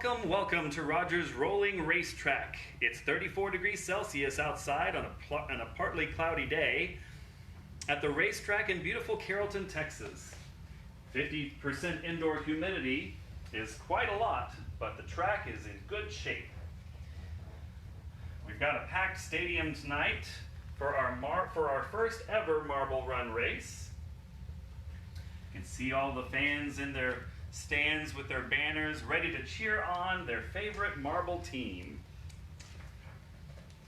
Welcome to Rogers Rolling Racetrack. It's 34 degrees Celsius outside on a partly cloudy day at the racetrack in beautiful Carrollton, Texas. 50% indoor humidity is quite a lot, but the track is in good shape. We've got a packed stadium tonight for our first ever marble run race. You can see all the fans in their stands with their banners ready to cheer on their favorite marble team.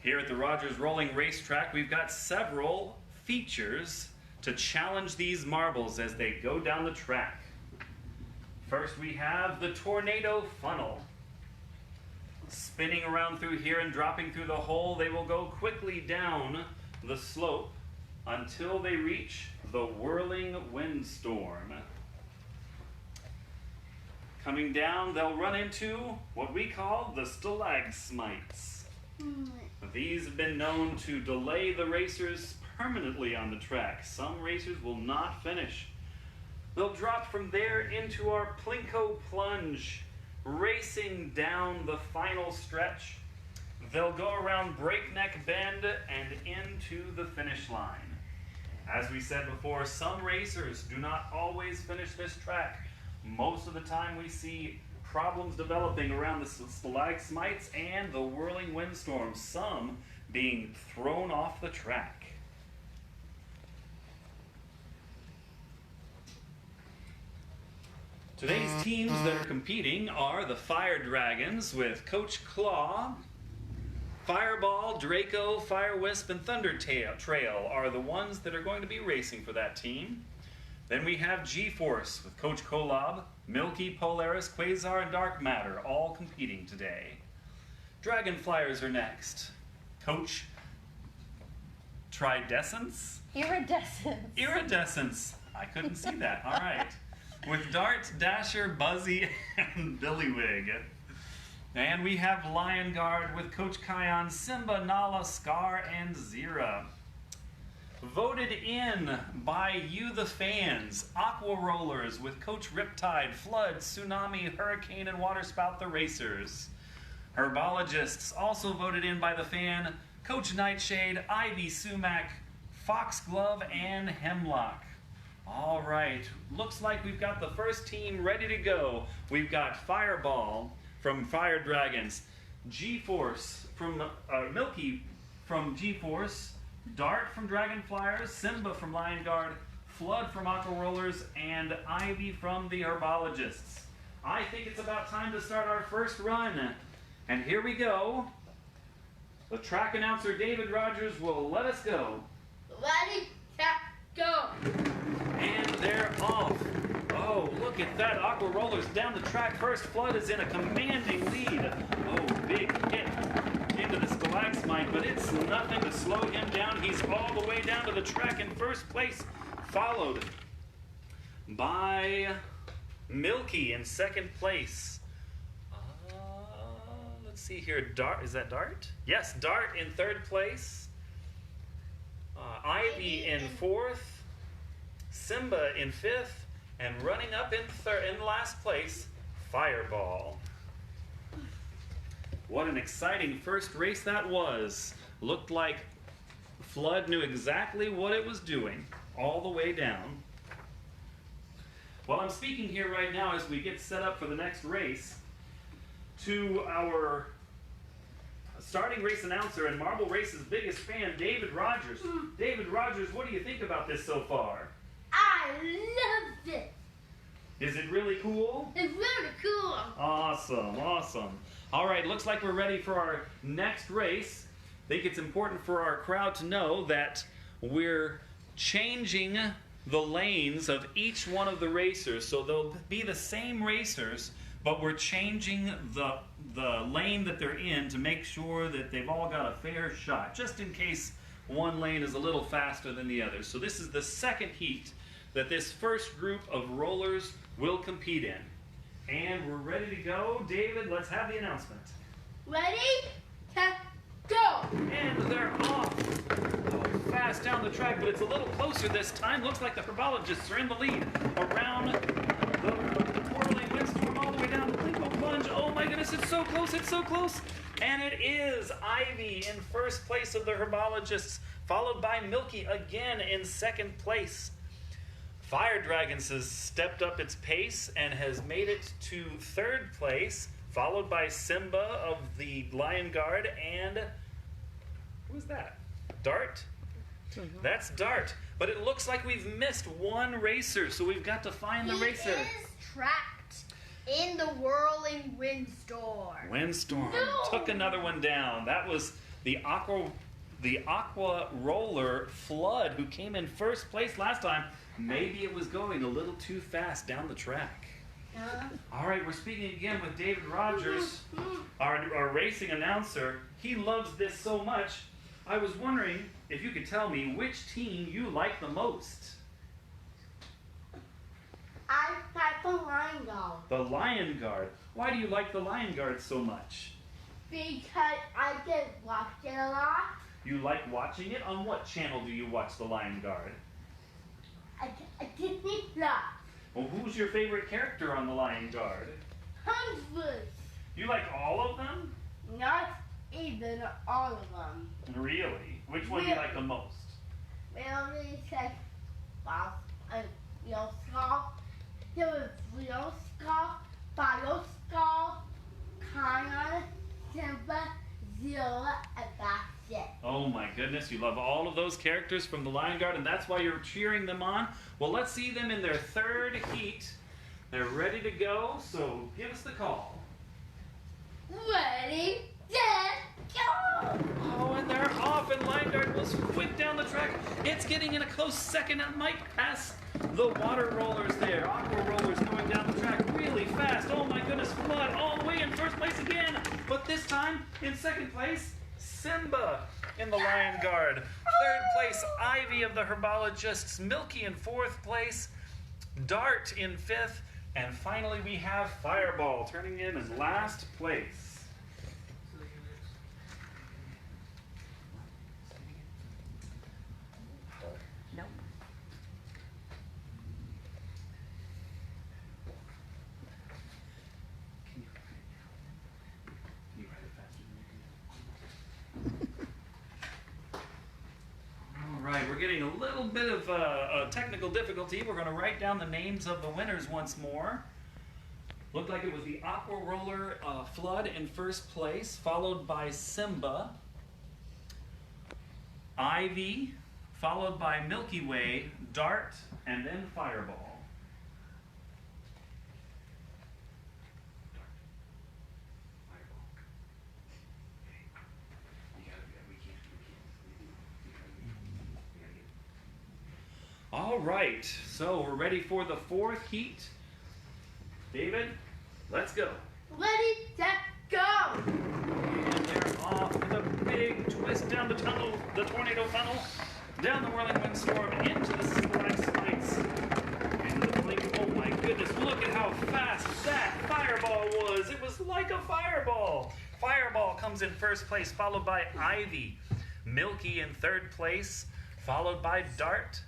Here at the Rogers Rolling Racetrack, we've got several features to challenge these marbles as they go down the track. First, we have the tornado funnel. Spinning around through here and dropping through the hole, they will go quickly down the slope until they reach the whirling windstorm. Coming down, they'll run into what we call the stalagmites. These have been known to delay the racers permanently on the track. Some racers will not finish. They'll drop from there into our plinko plunge, racing down the final stretch. They'll go around breakneck bend and into the finish line. As we said before, some racers do not always finish this track. Most of the time we see problems developing around the stalagmites and the whirling windstorm, some being thrown off the track. Today's teams that are competing are the Fire Dragons with Coach Claw. Fireball, Draco, Fire Wisp, and Thunder Trail are the ones that are going to be racing for that team. Then we have G-Force with Coach Kolob, Milky, Polaris, Quasar, and Dark Matter all competing today. Dragonflyers are next. Coach Tridescence? Iridescence. I couldn't see that. All right. With Dart, Dasher, Buzzy, and Billywig. And we have Lion Guard with Coach Kion, Simba, Nala, Scar, and Zira. Voted in by you, the fans, Aqua Rollers with Coach Riptide, Flood, Tsunami, Hurricane, and Waterspout the Racers. Herbologists also voted in by the fan, Coach Nightshade, Ivy, Sumac, Foxglove, and Hemlock. All right, looks like we've got the first team ready to go. We've got Fireball from Fire Dragons, G-Force from Milky from G-Force, Dart from Dragonflyers, Simba from Lion Guard, Flood from Aqua Rollers, and Ivy from the Herbologists. I think it's about time to start our first run. And here we go. The track announcer, David Rogers, will let us go. Ready, set, go! And they're off. Oh, look at that. Aqua Rollers down the track. First Flood is in a commanding lead. Oh, big hit into the stalagmite, but it's nothing to slow him down. He's all the way down to the track in first place, followed by Milky in second place. Let's see here. Dart, is that Dart? Yes, Dart in third place. Ivy in fourth. Simba in fifth. And running up in last place, Fireball. What an exciting first race that was. Looked like Flood knew exactly what it was doing all the way down. While I'm speaking here right now as we get set up for the next race, to our starting race announcer and Marble Race's biggest fan, David Rogers. David Rogers, what do you think about this so far? I loved it. Is it really cool? It's really cool. Awesome, awesome. All right, looks like we're ready for our next race. I think it's important for our crowd to know that we're changing the lanes of each one of the racers. So they'll be the same racers, but we're changing the lane that they're in to make sure that they've all got a fair shot, just in case one lane is a little faster than the other. So this is the second heat that this first group of rollers will compete in. And we're ready to go. David, let's have the announcement. Ready, set, go! And they're off. Oh, fast down the track, but it's a little closer this time. Looks like the herbologists are in the lead around the twirling windstorm all the way down to Plinko Plunge. Oh my goodness, close, it's so close, it's so close. And it is Ivy in first place of the herbologists, followed by Milky again in second place. Fire Dragons has stepped up its pace and has made it to third place, followed by Simba of the Lion Guard and who is that? Dart? That's Dart. But it looks like we've missed one racer, so we've got to find the racer. He is trapped in the whirling windstorm. Windstorm No. took another one down. That was the Aqua Roller Flood, who came in first place last time. Maybe it was going a little too fast down the track. All right, we're speaking again with David Rogers, our racing announcer. He loves this so much. I was wondering if you could tell me which team you like the most. I like the Lion Guard The Lion Guard. Why do you like the Lion Guard so much? because I get watched it a lot. You like watching it? On what channel do you watch the Lion Guard? I Disney Plus. Well, who's your favorite character on the Lion Guard? Hundreds. You like all of them? Not even all of them. Really? Which one do you like the most? Really said Bob and Real Skull. There was Real Skull, Bio Skull, Kion, Simba, Zilla, and that's it. Oh my goodness, you love all of those characters from the Lion Guard, and that's why you're cheering them on? Well, let's see them in their third heat. They're ready to go, so give us the call. Ready, set, go! Oh, and they're off, and Lion Guard was quick down the track. It's getting in a close second. It might pass the water rollers there. Aqua rollers going down the track really fast. Oh my goodness, Flood all the way in first place again. But this time, in second place, Simba in the Lion Guard. Third place, Ivy of the Herbologists. Milky in fourth place. Dart in fifth. And finally, we have Fireball turning in last place. Nope. Can you write it faster than you can? All right, we're getting a little bit of a technical difficulty. We're going to write down the names of the winners once more. Looked like it was the Aqua Roller Flood in first place, followed by Simba, Ivy, followed by Milky Way, Dart, and then Fireball. All right, so we're ready for the fourth heat. David, let's go. Ready, set, go! And they're off with a big twist down the tunnel, the tornado tunnel, down the whirling windstorm, into the stalactites, into the blink. Oh my goodness, look at how fast that fireball was. It was like a fireball. Fireball comes in first place, followed by Ivy. Milky in third place, followed by Dart.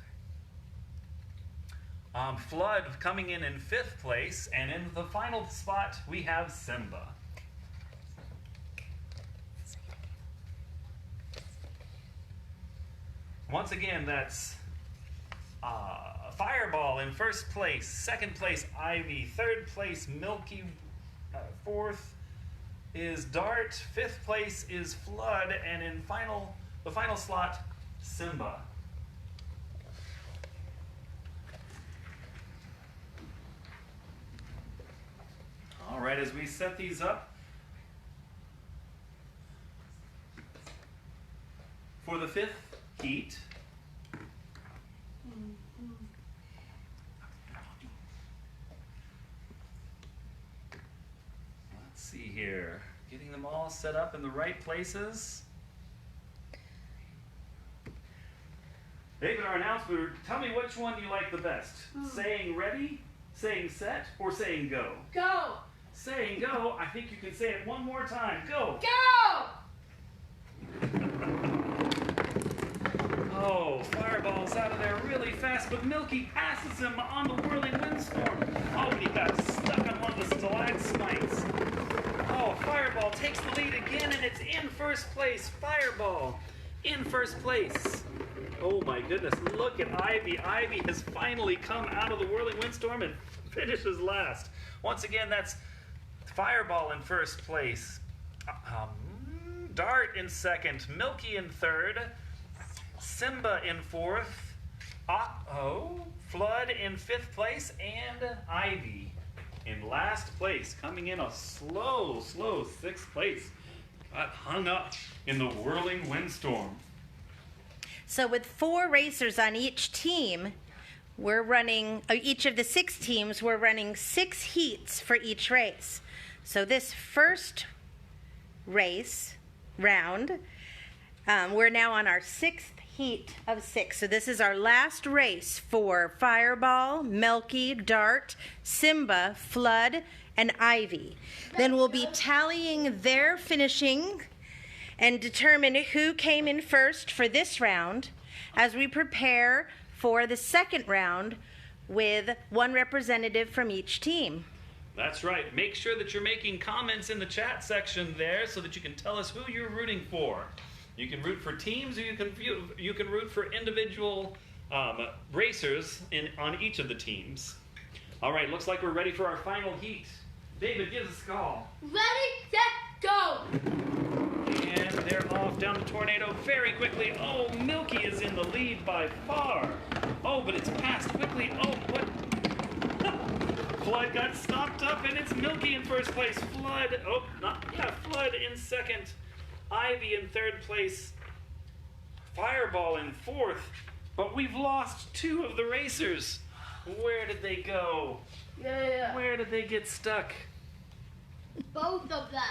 Flood coming in fifth place, and in the final spot we have Simba. Once again, that's Fireball in first place, second place Ivy, third place Milky, fourth is Dart, fifth place is Flood, and in the final slot, Simba. All right, as we set these up for the fifth heat, let's see here, getting them all set up in the right places. David, our announcer, tell me which one you like the best. Saying ready, saying set, or saying go? Go! Saying go, I think you can say it one more time. Go! Go! Oh, Fireball's out of there really fast, but Milky passes him on the whirling windstorm. Oh, and he got stuck on one of the stalagmites. Oh, and it's in first place. Fireball in first place. Oh my goodness, look at Ivy. Ivy has finally come out of the whirling windstorm and finishes last. Once again, that's Fireball in first place. Dart in second. Milky in third. Simba in fourth. Flood in fifth place. And Ivy in last place, coming in a slow sixth place. Got hung up in the whirling windstorm. So with 4 racers on each team, we're running, each of the 6 teams, we're running 6 heats for each race. So this first round, we're now on our 6th heat of 6. So this is our last race for Fireball, Milky, Dart, Simba, Flood, and Ivy. Then we'll be tallying their finishing and determine who came in first for this round as we prepare for the second round with 1 representative from each team. That's right. Make sure that you're making comments in the chat section there so that you can tell us who you're rooting for. You can root for teams, or you can root for individual racers on each of the teams. All right, looks like we're ready for our final heat. David, give us a call. Ready, set, go! And they're off down the tornado very quickly. Oh, Milky is in the lead by far. Oh, but it's passed quickly. Oh, what? Flood got stopped up, and it's Milky in first place. Flood in second. Ivy in third place. Fireball in fourth. But we've lost 2 of the racers. Where did they go? Yeah. Where did they get stuck? Both of them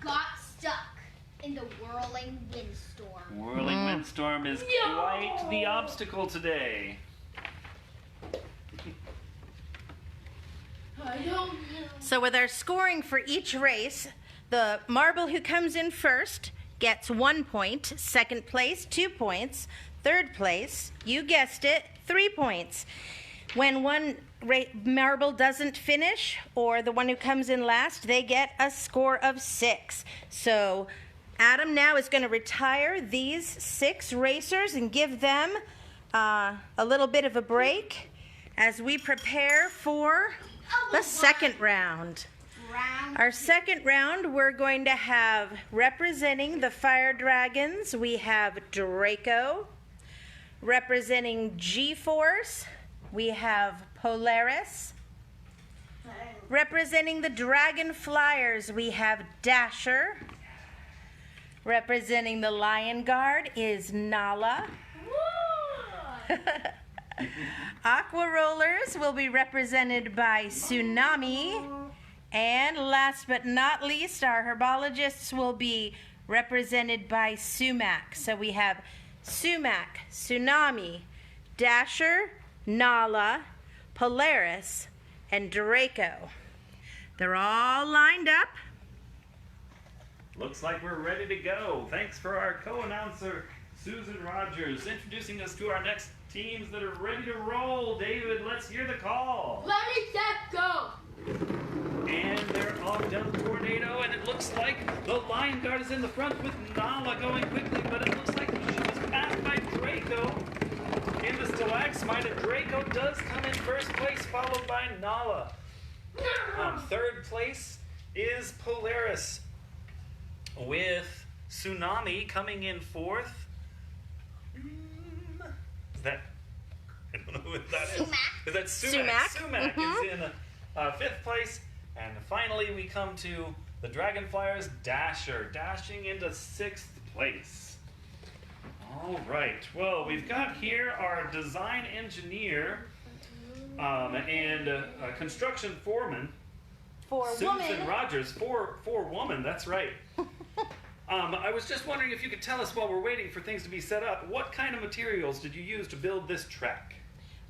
got stuck in the whirling windstorm. Whirling windstorm is quite the obstacle today. I don't know. So with our scoring for each race, the marble who comes in first gets 1 point, second place 2 points, third place, you guessed it, 3 points. When one marble doesn't finish, or the one who comes in last, they get a score of 6. So Adam now is going to retire these 6 racers and give them a little bit of a break as we prepare for the second round. Our second round, we're going to have, representing the Fire Dragons, we have Draco. Representing G-Force, we have Polaris. Representing the Dragon Flyers, we have Dasher. Representing the Lion Guard is Nala. Aqua Rollers will be represented by Tsunami. And last but not least, our herbologists will be represented by Sumac. So we have Sumac, Tsunami, Dasher, Nala, Polaris, and Draco. They're all lined up. Looks like we're ready to go. Thanks for our co-announcer, Susan Rogers, introducing us to our next teams that are ready to roll. David, let's hear the call. Ready, set, go! And they're off down the tornado, and it looks like the Lion Guard is in the front with Nala going quickly, but it looks like she was passed by Draco in the stalagmite, and Draco does come in first place, followed by Nala. Third place is Polaris, with Tsunami coming in fourth. Is that, I don't know what that is. Sumac. Is that Sumac? Sumac is in fifth place. And finally, we come to the Dragonflyers Dasher, dashing into sixth place. All right. Well, we've got here our design engineer and construction foreman, Susan Rogers, for woman. That's right. I was just wondering if you could tell us, while we're waiting for things to be set up, what kind of materials did you use to build this track?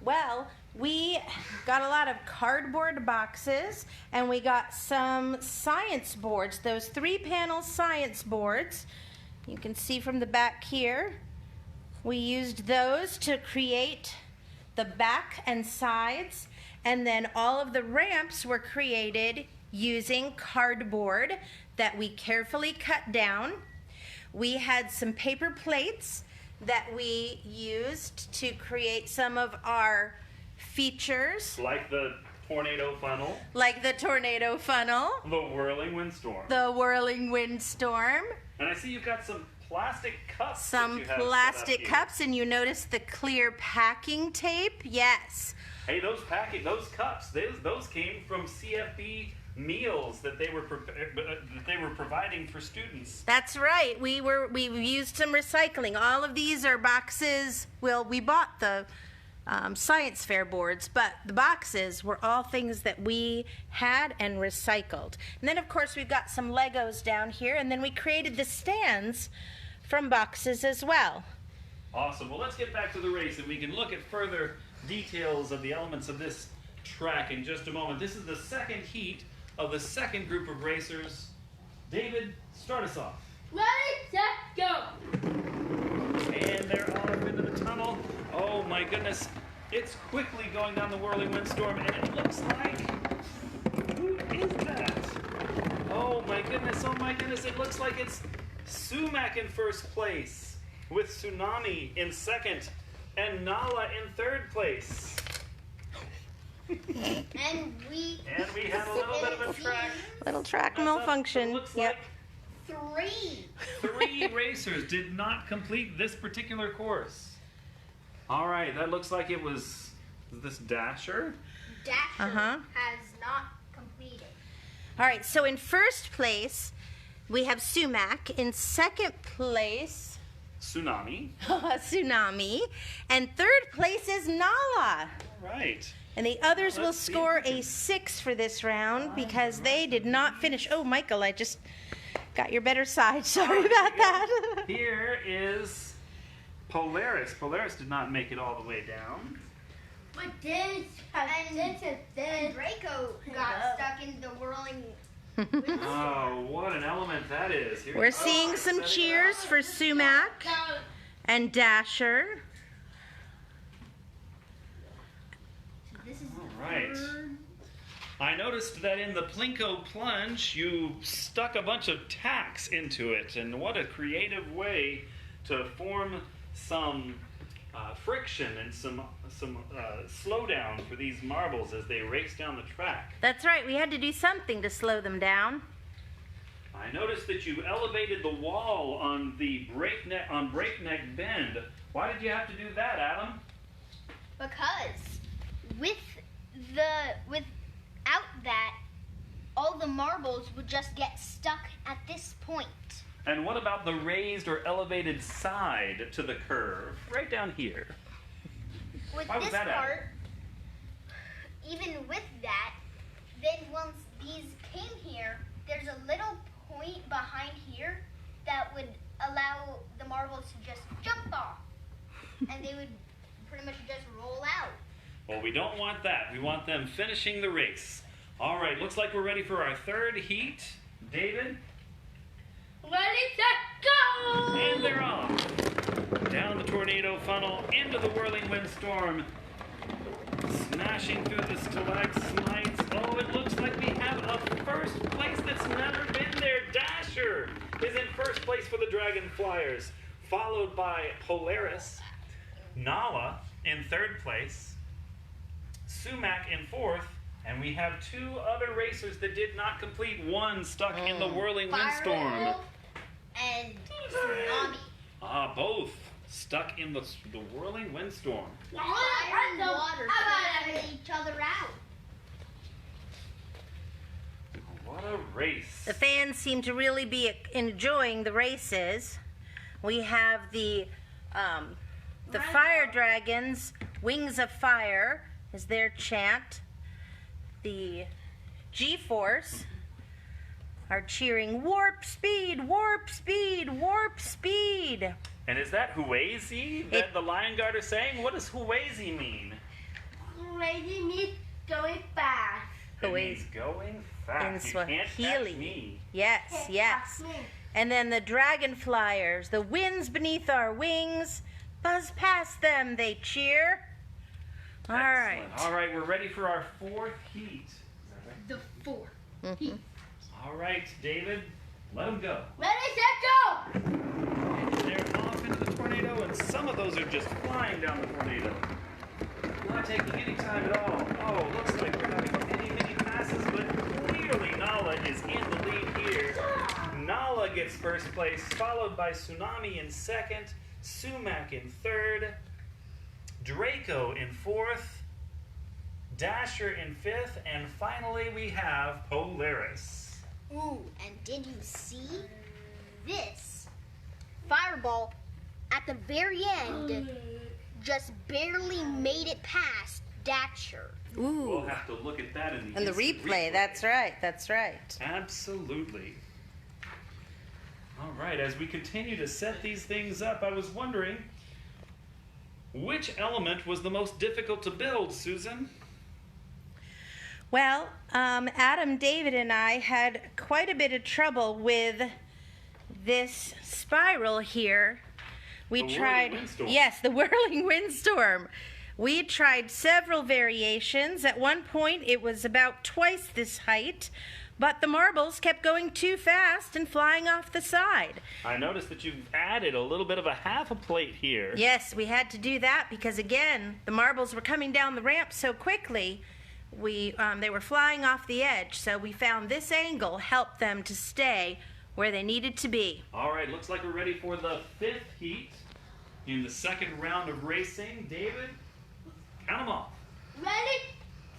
Well, we got a lot of cardboard boxes, and we got some science boards, those 3-panel science boards. You can see from the back here. We used those to create the back and sides, and then all of the ramps were created using cardboard that we carefully cut down. We had some paper plates that we used to create some of our features. Like the tornado funnel. Like the tornado funnel. The whirling windstorm. The whirling windstorm. And I see you've got some plastic cups. Some plastic cups, and you notice the clear packing tape? Yes. Hey, those cups, those came from CFB meals that they were providing for students. That's right. We used some recycling. All of these are boxes. Well, we bought the science fair boards, but the boxes were all things that we had and recycled. And then, of course, we've got some Legos down here, and then we created the stands from boxes as well. Awesome. Well, let's get back to the race, and we can look at further details of the elements of this track in just a moment. This is the second heat of the second group of racers. David, start us off. Ready, set, go! And they're off into the tunnel. Oh my goodness. It's quickly going down the whirling windstorm, and it looks like... Who is that? Oh my goodness, it looks like it's Sumac in first place, with Tsunami in second, and Nala in third place. And we had a little bit of a track. Little track malfunction. Looks Yep. like three racers did not complete this particular course. All right, that looks like it was this Dasher. Dasher has not completed. All right, so in first place, we have Sumac. In second place, Tsunami. Tsunami. And third place is Nala. All right. And the others will Let's see. score a 6 for this round because they did not finish. Oh, Michael, I just got your better side. Sorry about that. Here is Polaris. Polaris did not make it all the way down. But then Draco got stuck in the whirling windstorm. Oh, what an element that is. Here We're seeing some cheers for Sumac and Dasher. This is All right. I noticed that in the Plinko plunge, you stuck a bunch of tacks into it, and what a creative way to form some friction and some slowdown for these marbles as they race down the track. That's right. We had to do something to slow them down. I noticed that you elevated the wall on the breakneck bend. Why did you have to do that, Adam? because without that, all the marbles would just get stuck at this point. And what about the raised or elevated side to the curve? Right down here. With Why was this that part, even with that, then once these came here, there's a little point behind here that would allow the marbles to just jump off. And they would pretty much just roll out. Well, we don't want that. We want them finishing the race. All right, looks like we're ready for our third heat. David? Ready, set, go! And they're off. Down the tornado funnel, into the whirling windstorm. Smashing through the stalagmites. Oh, it looks like we have a first place that's never been there. Dasher is in first place for the Dragonflyers, followed by Polaris. Nala in third place. Sumac in fourth. And we have two other racers that did not complete. One stuck in the whirling windstorm. And Tsunami. Both stuck in the whirling windstorm. Fire and water can't each other out. What a race. The fans seem to really be enjoying the races. We have the fire dragons, Wings of Fire is their chant. The G-Force are cheering, warp speed, warp speed, warp speed. And is that Huazi that the Lion Guard are saying? What does Huazi mean? Huazi means going fast. It means going fast. You can't catch me. Yes, yes. And then the Dragonflyers, the winds beneath our wings, buzz past them, they cheer. All right. All right, we're ready for our fourth heat. The fourth. All right, David, let them go. Ready, set, go! And they're off into the tornado, and some of those are just flying down the tornado. Not taking any time at all. Oh, looks like we're having many passes, but clearly Nala is in the lead here. Nala gets first place, followed by Tsunami in second, Sumac in third, Draco in fourth, Dasher in fifth, and finally we have Polaris. Ooh, and did you see this? Fireball at the very end just barely made it past Dasher. Ooh. We'll have to look at that in the And the instant replay, that's right, that's right. Absolutely. All right, as we continue to set these things up, I was wondering, which element was the most difficult to build, Susan? Well, Adam, David, and I had quite a bit of trouble with this spiral here. We The tried, whirling windstorm. yes, the whirling windstorm. We tried several variations. At one point, it was about twice this height, but the marbles kept going too fast and flying off the side. I noticed that you've added a little bit of a half a plate here. Yes, we had to do that because, again, the marbles were coming down the ramp so quickly. They were flying off the edge, so we found this angle helped them to stay where they needed to be. All right, looks like we're ready for the fifth heat in the second round of racing. David, count them off. Ready,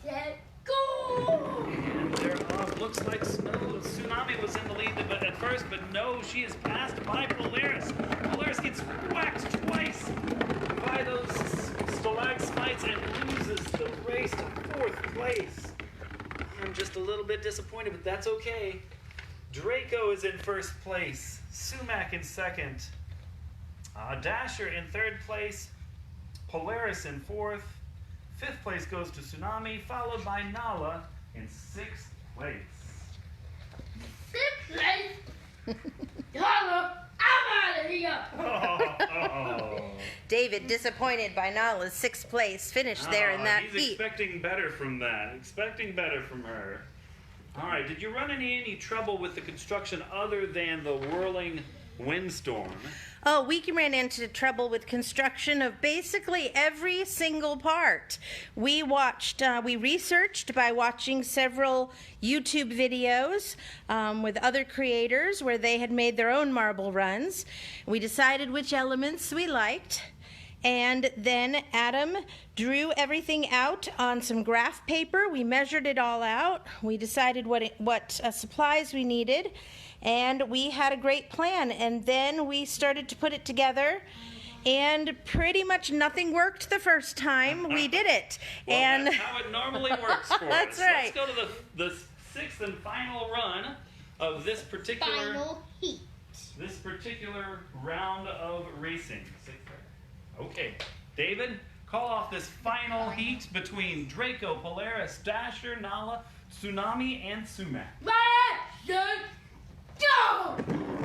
set, go! And they're off. Looks like Tsunami was in the lead at first, but no, she is passed by Polaris. Polaris gets whacked twice by those stalagmites and loses the race to fourth place. I'm just a little bit disappointed, but that's okay. Draco is in first place, Sumac in second, Dasher in third place, Polaris in fourth, fifth place goes to Tsunami, followed by Nala in sixth place. Sixth place? Hello, I'm out of here! Oh. David, disappointed by Nala's sixth place, finished there in that He's heat. expecting better from that, expecting better from her. All right, did you run any trouble with the construction other than the whirling windstorm? Oh, we ran into trouble with construction of basically every single part. We researched by watching several YouTube videos with other creators where they had made their own marble runs. We decided which elements we liked. And then Adam drew everything out on some graph paper. We measured it all out. We decided what supplies we needed. And we had a great plan. And then we started to put it together. And pretty much nothing worked the first time we did it. Well, and that's how it normally works for That's us. right. Let's go to the sixth and final run of this particular Final heat. round of racing. Okay, David, call off this final heat between Draco, Polaris, Dasher, Nala, Tsunami, and Sumac. Ready, set, go!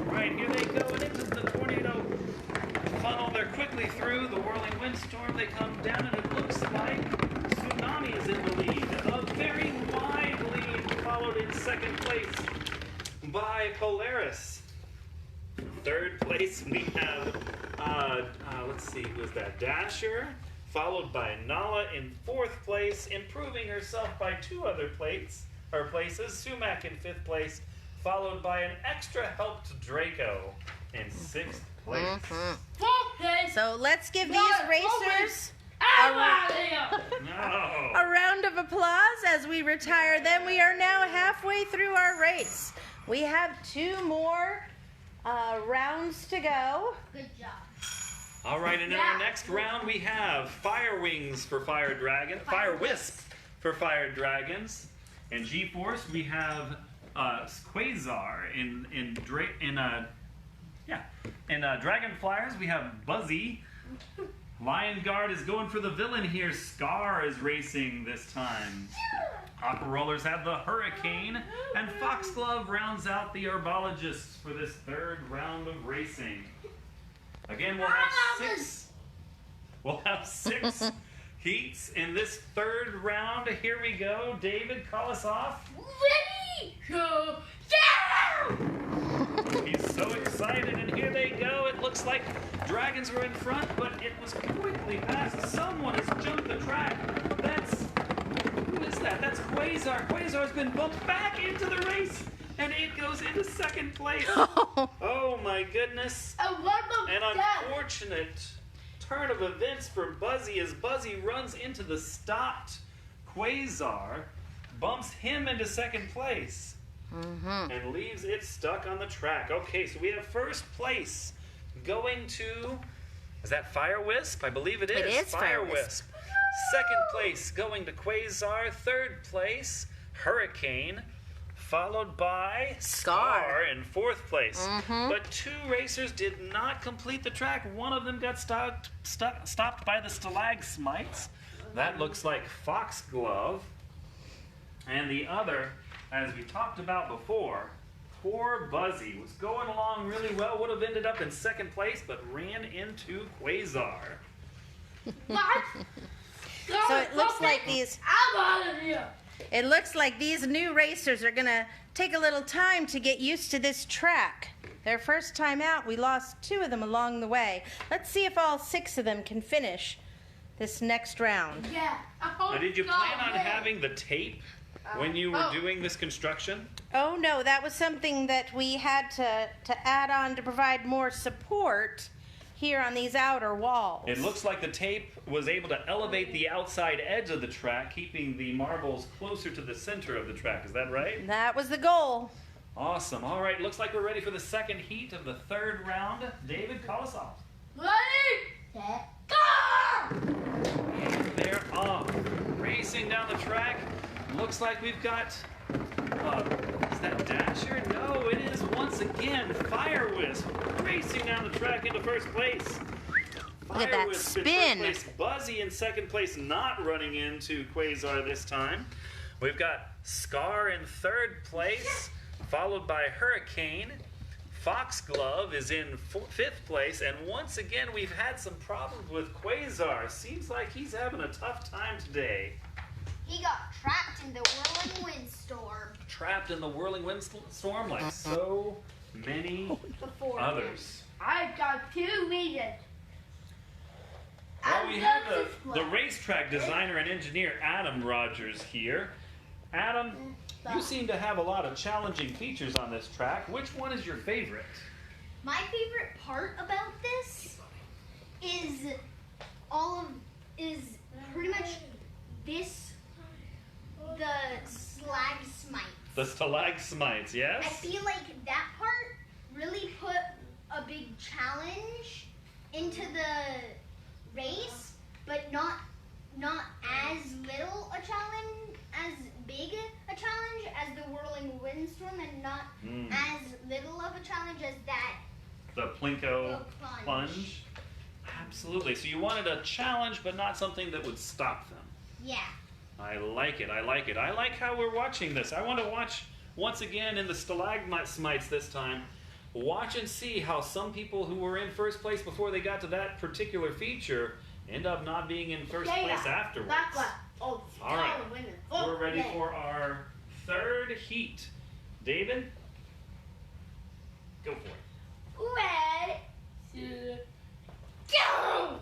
Right, here they go, and into the tornado funnel. They're quickly through the whirling windstorm. They come down, and it looks like Tsunami is in the lead. A very wide lead, followed in second place by Polaris. Third place, we have, let's see, who is that? Dasher, followed by Nala in fourth place, improving herself by two other places. Sumac in fifth place, followed by an extra helped Draco in sixth place. Fourth place. so let's give these racers I'm out of here! No. a round of applause as we retire them. We are now halfway through our race. We have two more rounds to go. Good job. All right, and in our next round, we have Fire Wings for Fire Dragon, Fire Wisp for Fire Dragons, and G-Force. We have Quasar in Dragon Flyers. We have Buzzy. Lion Guard is going for the villain here. Scar is racing this time. Aqua Rollers have the Hurricane, and Foxglove rounds out the Herbologists for this third round of racing. Again, we'll have six heats in this third round. Here we go. David, call us off. Ready, He's so excited, and here they go. It looks like dragons were in front, but it was quickly passed. Someone has jumped the track. Who is that? That's Quasar. Quasar's been bumped back into the race, and it goes into second place. Oh my goodness. An unfortunate turn of events for Buzzy as Buzzy runs into the stopped Quasar, bumps him into second place, and leaves it stuck on the track. Okay, so we have first place going to, is that Fire Wisp? I believe it is. It is Fire Wisp. Second place going to Quasar. Third place, Hurricane. Followed by Scar in fourth place. But two racers did not complete the track. One of them got stopped by the stalagmites. That looks like Foxglove. And the other, as we talked about before, poor Buzzy was going along really well, would have ended up in second place, but ran into Quasar. So it looks like these... I'm out of here. It looks like these new racers are going to take a little time to get used to this track. Their first time out, we lost 2 of them along the way. Let's see if all 6 of them can finish this next round. Yeah. Now, did you plan on having the tape when you were doing this construction? Oh, no, that was something that we had to add on to provide more support here on these outer walls. It looks like the tape was able to elevate the outside edge of the track, keeping the marbles closer to the center of the track. Is that right? That was the goal. Awesome. All right, looks like we're ready for the second heat of the third round. David, call us off. Ready? Set. Go! And they're off. Racing down the track. Looks like we've got... is that Dasher? No, it is once again Fire Wisp racing down the track into first place. Look at that spin. In first place. Buzzy in second place, not running into Quasar this time. We've got Scar in third place, followed by Hurricane. Foxglove is in fifth place, and once again we've had some problems with Quasar. Seems like he's having a tough time today. He got trapped in the whirling windstorm. Trapped in the whirling windstorm like so many others. I've got 2 reasons. Well, we have the racetrack designer and engineer, Adam Rogers, here. Adam, you seem to have a lot of challenging features on this track. Which one is your favorite? My favorite part about this is pretty much this, the stalagmites. The stalagmites, yes? I feel like that part really put a big challenge into the race, but not as little a challenge, as big a challenge as the whirling windstorm, and not as little of a challenge as that. The Plinko plunge? Absolutely. So you wanted a challenge, but not something that would stop them. Yeah. I like it. I like it. I like how we're watching this. I want to watch once again in the stalagmites this time. Watch and see how some people who were in first place before they got to that particular feature end up not being in first place afterwards. All right. We're ready for our third heat. David, go for it. Ready? Go!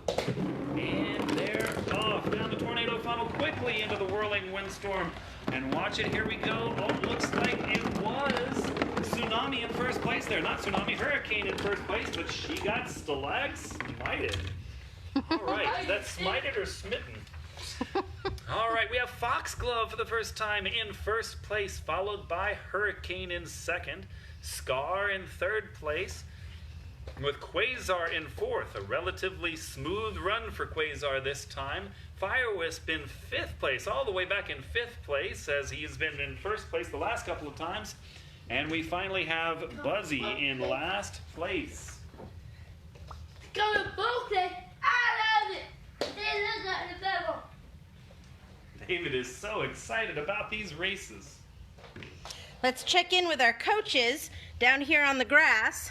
And they're off down the tornado funnel quickly into the whirling windstorm. And watch it, here we go. Oh, looks like it was Tsunami in first place there. Not Tsunami, Hurricane in first place, but she got stalagmited. All right, is that smited or smitten? All right, we have Foxglove for the first time in first place, followed by Hurricane in second, Scar in third place, with Quasar in fourth. A relatively smooth run for Quasar this time. Fire Wisp in fifth place, all the way back in fifth place, as he's been in first place the last couple of times. And we finally have Buzzy in last place. Go to Brooklyn! I love it! They look at the devil! David is so excited about these races. Let's check in with our coaches down here on the grass.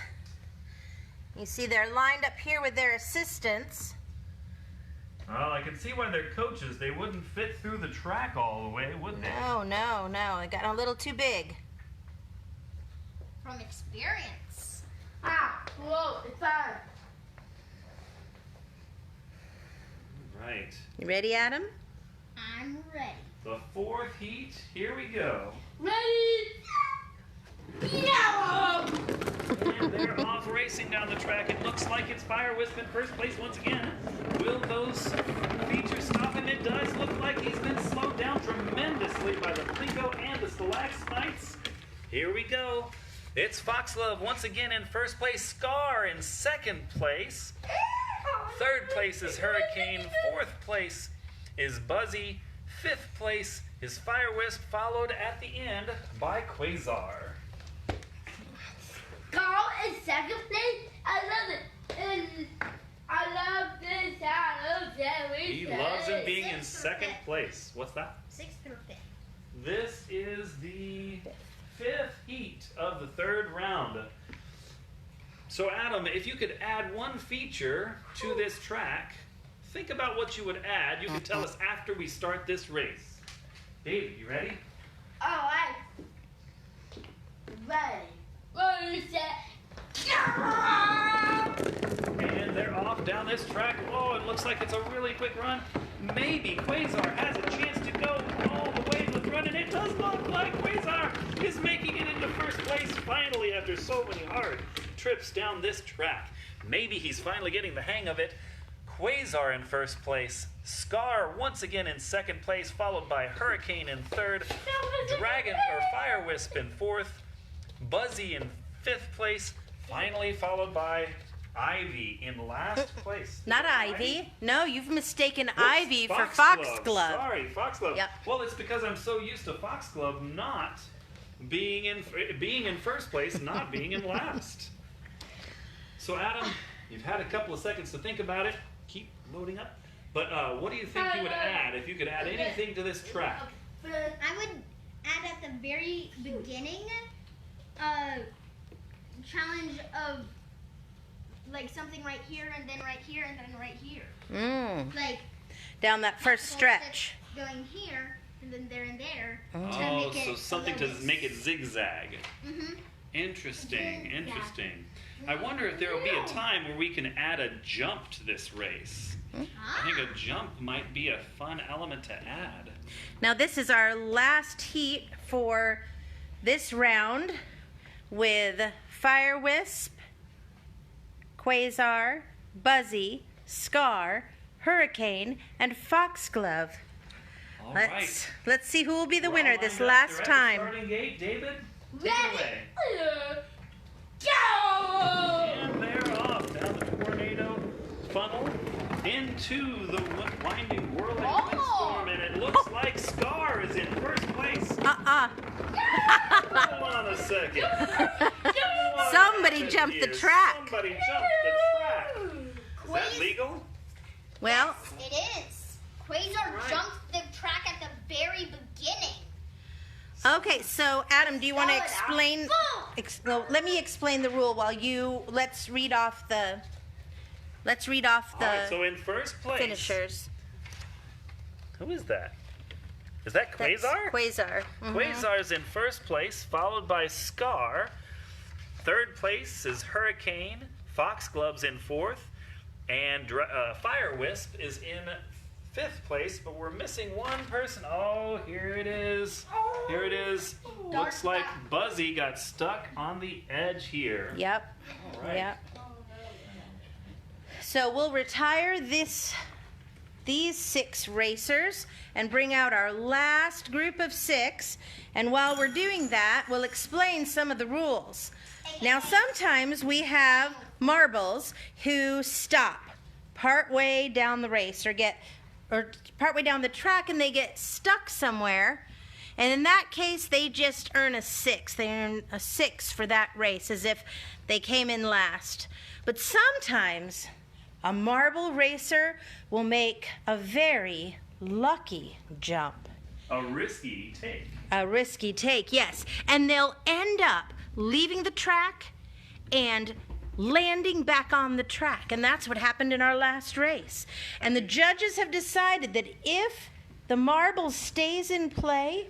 You see they're lined up here with their assistants. Well, I can see why they're coaches. They wouldn't fit through the track all the way, would they? No, they got a little too big. from experience. Ah, whoa, it's fine. Right. You ready, Adam? I'm ready. The fourth heat. Here we go. Ready? No! And they're off racing down the track. It looks like it's Fire Wisp in first place once again. Will those features stop him? It does look like he's been slowed down tremendously by the Plinko and the Stalagmites. Here we go. It's Foxglove once again in first place. Scar in second place. Third place is Hurricane. Fourth place is Buzzy. Fifth place is Fire Wisp, followed at the end by Quasar. Carl in second place. I love it. And I love this. I love that. He loves him being in second place. What's that? 6th or 5th. This is the fifth heat of the third round. So Adam, if you could add one feature to this track, think about what you would add. You can tell us after we start this race. David, you ready? Oh, I ready. Ready, set. And they're off down this track. Oh, it looks like it's a really quick run. Maybe Quasar has a chance to go all the way to the front, and it does look like Quasar is making it into first place finally after so many hard trips down this track. Maybe he's finally getting the hang of it. Quasar in first place, Scar once again in second place, followed by Hurricane in third, Dragon or Fire Wisp in fourth, Buzzy in fifth place, finally followed by Ivy in last place. Not Right? Ivy. No, you've mistaken Whoops, Ivy for Foxglove. Sorry, Foxglove. Yep. Well, it's because I'm so used to Foxglove not being in first place, not being in last. So Adam, you've had a couple of seconds to think about it. Keep loading up. But what do you think you would add if you could add anything to this track? I would add at the very beginning challenge of like something right here and then right here and then right here. Like Down that first full stretch. steps going here and then there and there. Oh, make it so a something to little bit- make it zigzag. Mhm. Interesting, Yeah. interesting. I wonder if there will be a time where we can add a jump to this race. I think a jump might be a fun element to add. Now this is our last heat for this round with Fire Wisp, Quasar, Buzzy, Scar, Hurricane, and Foxglove. All Let's right. see who will be the We're winner all this lined up. last They're at the time. starting gate. David, take it Ready? away. Go! And they're off down the tornado funnel into the winding whirling windstorm, and it looks like Scar is in first place. Hold on a second. Somebody jumped the track. Somebody jumped the track. Is that legal? Well, It is. Quasar Right. jumped the track at the very beginning. okay, so Adam, do you want to Start out explain? full. Well, let me explain the rule while you. Let's read off the All right, so in first place. finishers. Who is that? Is that That's Quasar? Quasar. Mhm. Quasar's in first place, followed by Scar. Third place is Hurricane. Foxglove's in fourth. And Fire Wisp is in fifth place, but we're missing one person. Oh, here it is. Here it is. Looks like Buzzy got stuck on the edge here. Yep. All right. Yep. So we'll retire these 6 racers and bring out our last group of 6. And while we're doing that, we'll explain some of the rules. Now, sometimes we have marbles who stop partway down the race or partway down the track, and they get stuck somewhere. And in that case, they just earn a 6. They earn a 6 for that race, as if they came in last. But sometimes a marble racer will make a very lucky jump. A risky take. A risky take, yes. And they'll end up leaving the track and landing back on the track. And that's what happened in our last race. And the judges have decided that if the marble stays in play,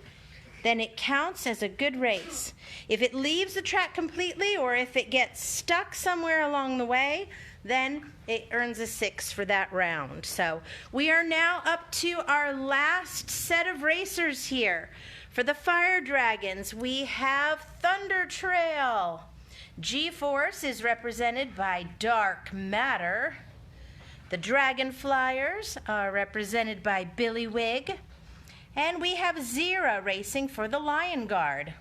then it counts as a good race. If it leaves the track completely or if it gets stuck somewhere along the way, then it earns a 6 for that round. So we are now up to our last set of racers here. For the Fire Dragons, we have Thunder Trail. G-Force is represented by Dark Matter. The Dragon Flyers are represented by Billy Wig. And we have Zira racing for the Lion Guard.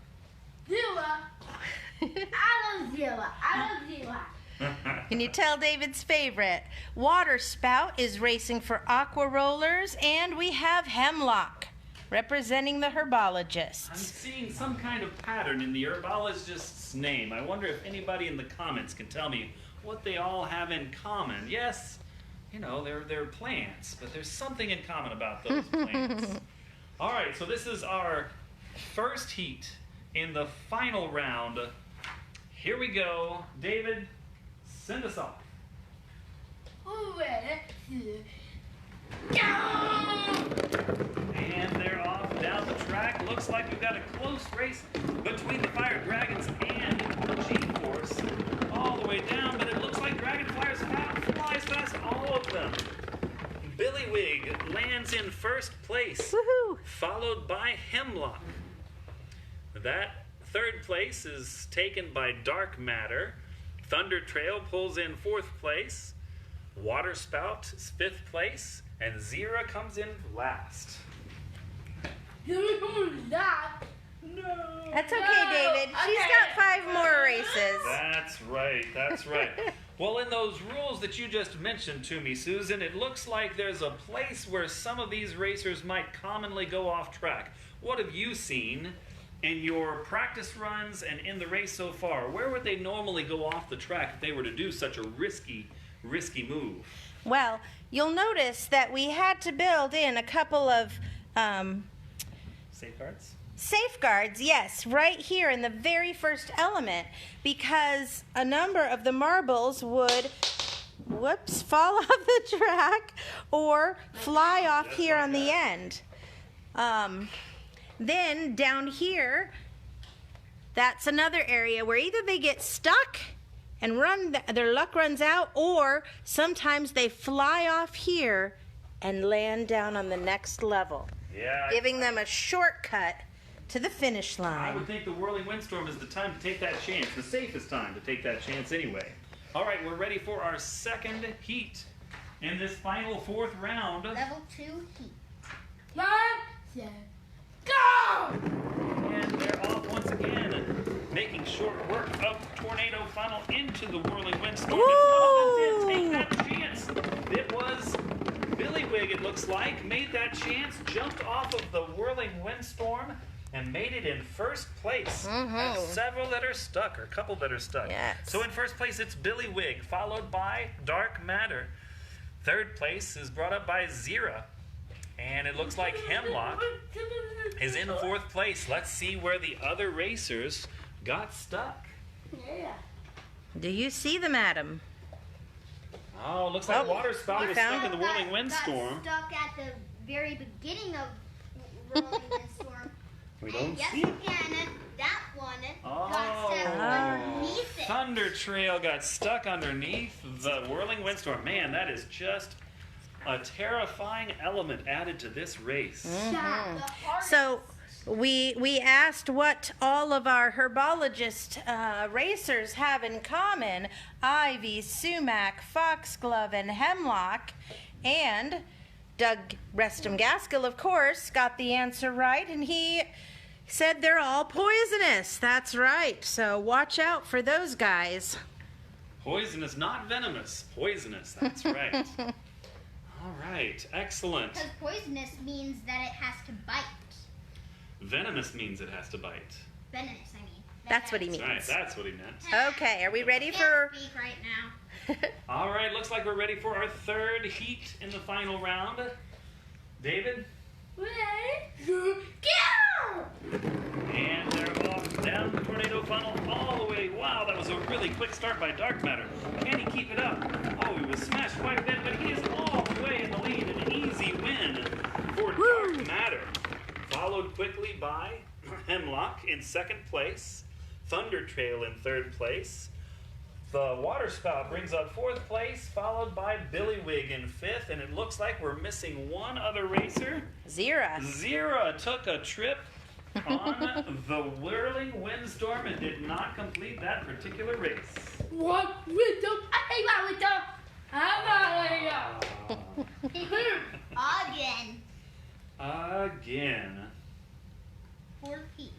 Zilla. I love Zilla. I love Zilla. Can you tell David's favorite? Water Spout is racing for Aqua Rollers. And we have Hemlock representing the Herbologists. I'm seeing some kind of pattern in the herbologist's name. I wonder if anybody in the comments can tell me what they all have in common. Yes, you know, they're plants, but there's something in common about those plants. All right, so this is our first heat in the final round. Here we go. David, send us off. And they're off down the track. Looks like we've got a close race between the Fire Dragons and G-Force all the way down, but it looks like Dragonflyers flies past all of them. Billy Wig lands in first place, Woohoo! followed by Hemlock. That third place is taken by Dark Matter. Thunder Trail pulls in fourth place. Water Spout is fifth place. And Zira comes in last. That. No. That's okay, David. She's got 5 more races. That's right, that's right. Well, in those rules that you just mentioned to me, Susan, it looks like there's a place where some of these racers might commonly go off track. What have you seen in your practice runs and in the race so far? Where would they normally go off the track if they were to do such a risky move? Well, you'll notice that we had to build in a couple of Safeguards? safeguards, yes, right here in the very first element, because a number of the marbles would, fall off the track or fly off here on the end. Then down here, that's another area where either they get stuck and their luck runs out, or sometimes they fly off here and land down on the next level, giving them a shortcut to the finish I line. would think the whirling windstorm is the time to take that chance, the safest time to take that chance anyway. All right, we're ready for our second heat in this final fourth round. Level 2 heat. 5, 7, go! And they're off once again, making short work of the tornado funnel into the whirling windstorm. And one of them did take that chance. It was Billy Wig, it looks like, made that chance, jumped off of the whirling windstorm, and made it in first place. There's several that are stuck, or a couple that are stuck. Yes. So in first place, it's Billy Wig, followed by Dark Matter. Third place is brought up by Zira. And it looks like Hemlock is in fourth place. Let's see where the other racers got stuck. Yeah. Do you see them, Adam? Oh, looks like Oh, Water Spout we was found stuck in the whirling windstorm. Got stuck at the very beginning of whirling windstorm. We don't Yes, see it. again, that one got Oh, stuck underneath it. Thunder Trail got stuck underneath the whirling windstorm. Man, that is just a terrifying element added to this race. So we asked what all of our herbologist racers have in common: ivy, sumac, foxglove, and hemlock. And Doug Restum Gaskell, of course, got the answer right, and he said they're all poisonous. That's right. So watch out for those guys. Poisonous, not venomous. Poisonous, that's right. All right, excellent. Because poisonous means that it has to bite. Venomous means it has to bite. Venomous, I mean. That's what he That's right, means. that's what he meant. Okay, are we ready Can't for... speak right now. All right, looks like we're ready for our third heat in the final round. David? Ready, go! And they're off down the tornado funnel all the way. Wow, that was a really quick start by Dark Matter. Can he keep it up? Oh, he was smashed quite a bit, but he is all the way in the lead. An easy win for Dark Matter. Followed quickly by Hemlock in second place. Thunder Trail in third place. The Water Spout brings up fourth place, followed by Billywig in fifth. And it looks like we're missing one other racer. Zira. Zira took a trip on the Whirling Windstorm and did not complete that particular race. What with them? I think I with them. Again. Again. 4 feet.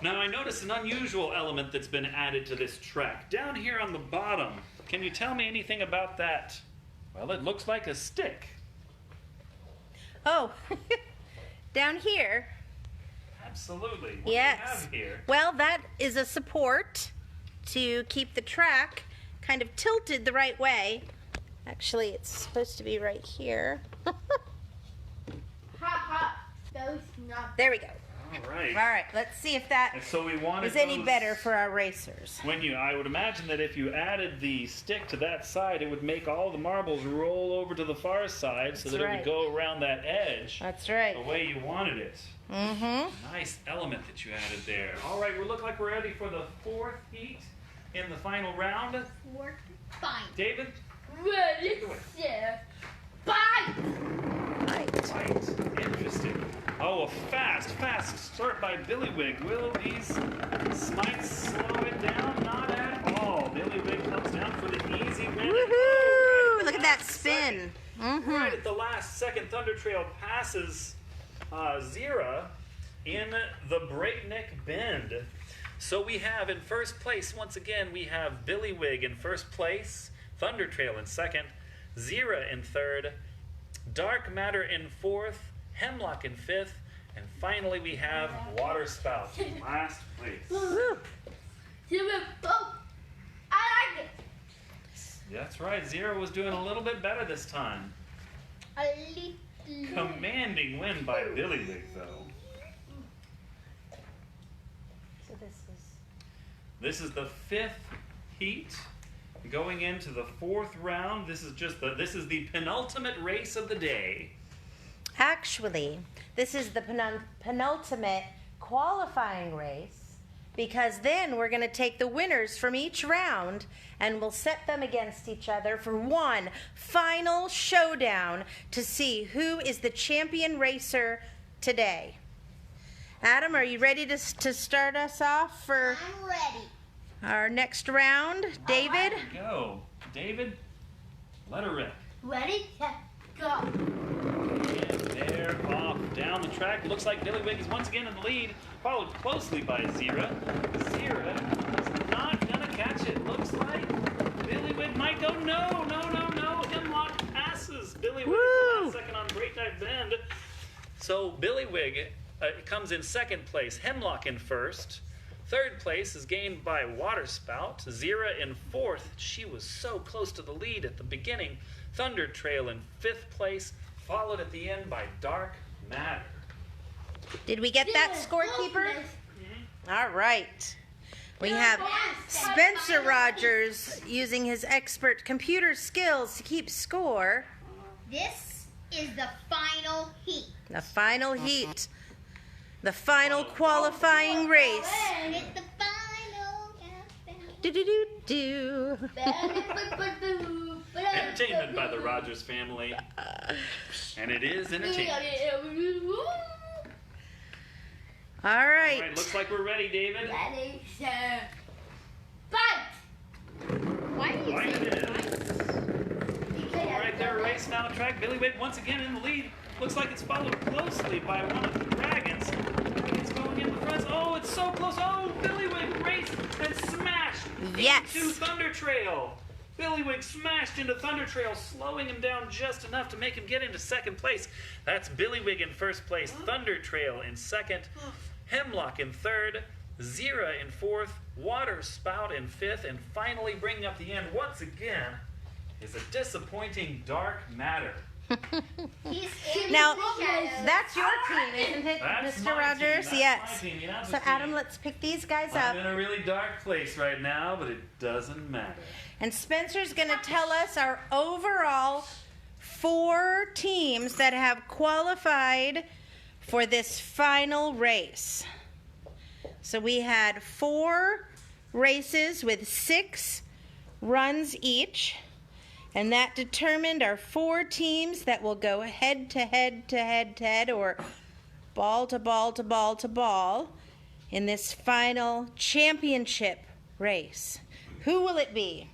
Now I noticed an unusual element that's been added to this track. Down here on the bottom, can you tell me anything about that? Well, it looks like a stick. Oh, down here. Absolutely. What Yes. do we have here? Well, that is a support to keep the track kind of tilted the right way. Actually, it's supposed to be right here. Ha ha. Those not. There we go. All right. All right, let's see if that And so we wanted is any those- better for our racers. I would imagine that if you added the stick to that side, it would make all the marbles roll over to the far side so That's that it right. would go around that edge That's right. the way you wanted it. Mm-hmm. Nice element that you added there. All right, we look like we're ready for the fourth heat in the final round. 4. Fine. David? Ready, set, fight. Right. Interesting. Oh, a fast start by Billywig. Will these smites slow it down? Not at all. Billywig comes down for the easy win. Woohoo! Look at that spin. Right Mm-hmm. at the last second, Thunder Trail passes Zira in the breakneck bend. So we have in first place, once again, we have Billywig in first place, Thunder Trail in second, Zira in third, Dark Matter in fourth, Hemlock in fifth, and finally we have Water Spout in last place. Woo. Oh, I like it. That's right, Zira was doing a little bit better this time. A little. Commanding win by Billywig, though. So This is the fifth heat. Going into the fourth round, this is the penultimate race of the day. Actually, this is the penultimate qualifying race, because then we're going to take the winners from each round and we'll set them against each other for one final showdown to see who is the champion racer today. Adam, are you ready to start us off for I'm ready. our next round? David? Here we go. David, let her rip. Ready, set, go. And they're off down the track. Looks like Billywig is once again in the lead, followed closely by Zira. Zira is not going to catch it. Looks like Billywig might go. No. Hemlock passes Billywig at the last second on Breakneck Bend. So Billywig comes in second place. Hemlock in first. Third place is gained by Water Spout. Zira in fourth. She was so close to the lead at the beginning. Thunder Trail in fifth place, followed at the end by Dark Matter. Did we get that, scorekeeper? All right. We have Spencer Rogers using his expert computer skills to keep score. This is the final heat. The final heat. The final qualifying race. It's the final countdown. Do-do-do-do. Entertainment by the Rogers family. And it is entertainment. All All right. right, looks like we're ready, David. Ready, set, fight. Why do you Right say it is. All right, they're racing down the track. Billywig once again in the lead. Looks like it's followed closely by one of the dragons. It's going in the front. Oh, it's so close. Oh, Billywig raced and smashed Yes. into Thunder Trail. Billywig smashed into Thunder Trail, slowing him down just enough to make him get into second place. That's Billywig in first place, Thunder Trail in second, Hemlock in third, Zira in fourth, Water Spout in fifth, and finally bringing up the end once again is a disappointing Dark Matter. He's in Now, the shadows. that's your team, isn't it, That's Mr. my Rogers? team. That's Yes. my team. Yeah, So, Adam, let's pick these guys I'm up. in a really dark place right now, but it doesn't matter. And Spencer's going to tell us our overall 4 teams that have qualified for this final race. So we had 4 races with 6 runs each, and that determined our 4 teams that will go head to head to head to head, or ball to ball to ball to ball, in this final championship race. Who will it be?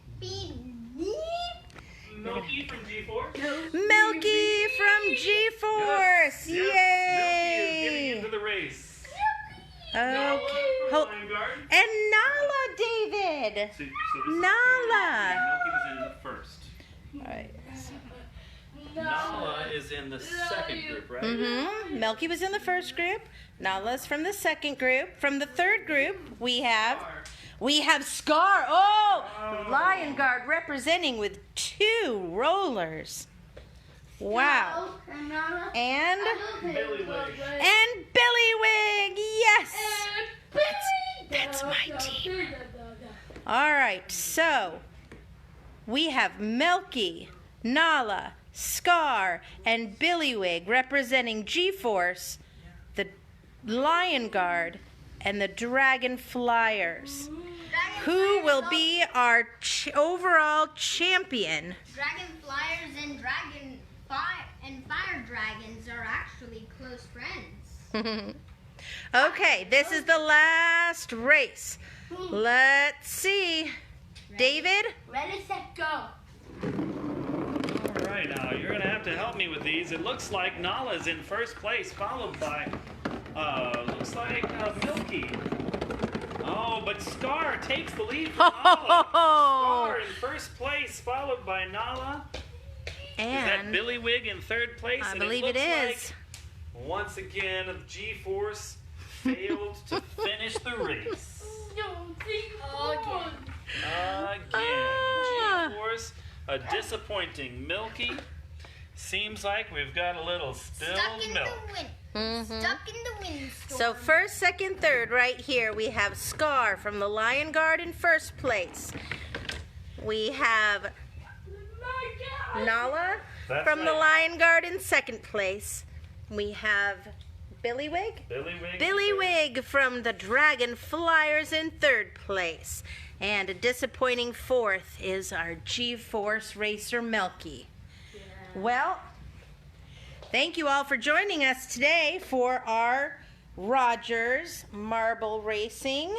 Milky from G4. Milky from G-Force! Yes, Milky is getting into the race. Okay. From Lion Guard. And Nala, David! So this is Nala! Milky was in the first. All right. Nala is in the second group, right? Mm-hmm. Milky was in the first group. Nala's from the second group. From the third group, we have Scar. Oh, Lion Guard representing with 2 rollers. Wow. And Billywig. Billywig. Yes. That's my team. All right. So we have Milky, Nala, Scar, and Billywig representing G-Force, the Lion Guard, and the Dragon Flyers. Who will be our overall champion? Dragon Flyers and Fire Dragons are actually close friends. Okay, this is the last race. Let's see. David? Ready, set, go. All right, now you're gonna have to help me with these. It looks like Nala's in first place, followed by Milky. Oh, but Scar takes the lead from Nala. Scar in first place, followed by Nala. Is that And Billywig in third place? I And believe it it looks is. like, once again, G-Force failed to finish the race. Again, G-Force, a disappointing Milky. Seems like we've got a little spilled Stuck in milk. the wind. Mhm. Stuck in the windstorm. So first, second, third, right here, we have Scar from the Lion Guard in first place. We have Nala That's from the right. Lion Guard in second place. We have Billywig. Billywig from the Dragon Flyers in third place. And a disappointing fourth is our G-Force racer Milky. Well, thank you all for joining us today for our Rogers Marble Racing.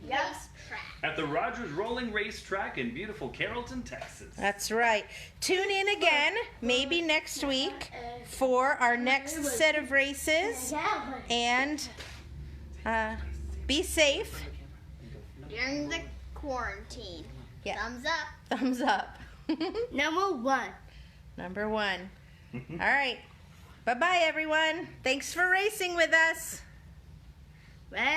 Racetrack. At the Rogers Rolling Racetrack in beautiful Carrollton, Texas. That's right. Tune in again, maybe next week, for our next set of races. And be safe. During the quarantine. Yeah. Thumbs up. Thumbs up. Number 1. Number 1. All right. Bye-bye, everyone. Thanks for racing with us. Well.